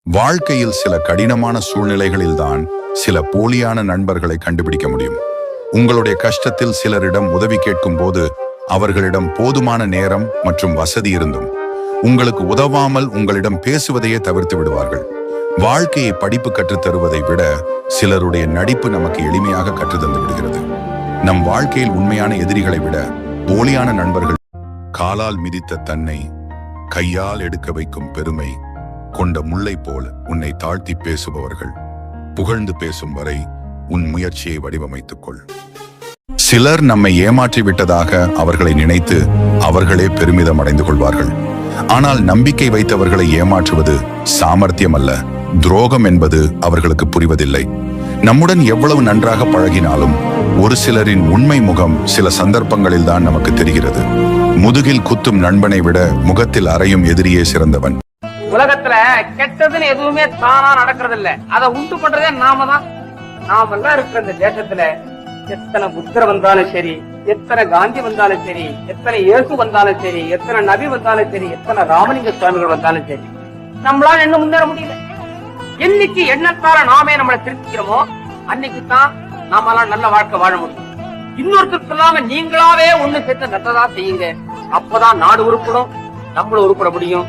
வாழ்க்கையில் சில கடினமான சூழ்நிலைகளில்தான் சில போலியான நண்பர்களை கண்டுபிடிக்க முடியும். உங்களுடைய கஷ்டத்தில் சிலரிடம் உதவி கேட்கும் போது அவர்களிடம் போதுமான நேரம் மற்றும் வசதி இருந்தும் உங்களுக்கு உதவாமல் உங்களிடம் பேசுவதையே தவிர்த்து விடுவார்கள். வாழ்க்கையை படிப்பு கற்றுத்தருவதை விட சிலருடைய நடிப்பு நமக்கு எளிமையாக கற்றுத்தந்து விடுகிறது. நம் வாழ்க்கையில் உண்மையான எதிரிகளை விட போலியான நண்பர்கள். காலால் மிதித்த தன்னை கையால் எடுக்க வைக்கும் பெருமை கொண்ட முல்லை போல் உன்னை தாழ்த்தி பேசுபவர்கள். புகழ்ந்து பேசும் வரை உன் முயற்சியை வடிவமைத்துக் கொள். சிலர் நம்மை ஏமாற்றி விட்டதாக அவர்களை நினைத்து அவர்களே பெருமிதம் அடைந்து கொள்வார்கள். ஆனால் நம்பிக்கை வைத்தவர்களை ஏமாற்றுவது சாமர்த்தியம் அல்ல, துரோகம் என்பது அவர்களுக்கு புரிவதில்லை. நம்முடன் எவ்வளவு நன்றாக பழகினாலும் ஒரு சிலரின் உண்மை முகம் சில சந்தர்ப்பங்களில் தான் நமக்கு தெரிகிறது. முதுகில் குத்தும் நண்பனை விட முகத்தில் அறையும் எதிரியே சிறந்தவன். உலகத்துல கெட்டதுன்னு எதுவுமே தானா நடக்கிறது இல்ல, அதை உண்டு பண்றதே நாம தான். நாமெல்லாம் இருக்கிற இந்த தேசத்துல எத்தனை புத்தர் வந்தாலும் சரி, எத்தனை காந்தி வந்தாலும் சரி, எத்தனை இயேசு வந்தாலும் சரி, எத்தனை நபி வந்தாலும் சரி, எத்தனை ராமலிங்க சுவாமிகள் வந்தாலும் சரி, நம்மளால என்ன முன்னேற முடியல. என்னைக்கு எண்ணத்தால நாமே நம்மளை திருத்திக்கிறோமோ அன்னைக்கு தான் நாமெல்லாம் நல்ல வாழ்க்கை வாழ முடியும். இன்னொருத்தருக்கு இல்லாம நீங்களாவே ஒண்ணு சேர்த்து நல்லதா செய்யுங்க. அப்பதான் நாடு உருப்படும், நம்மளும் உருப்பட முடியும்.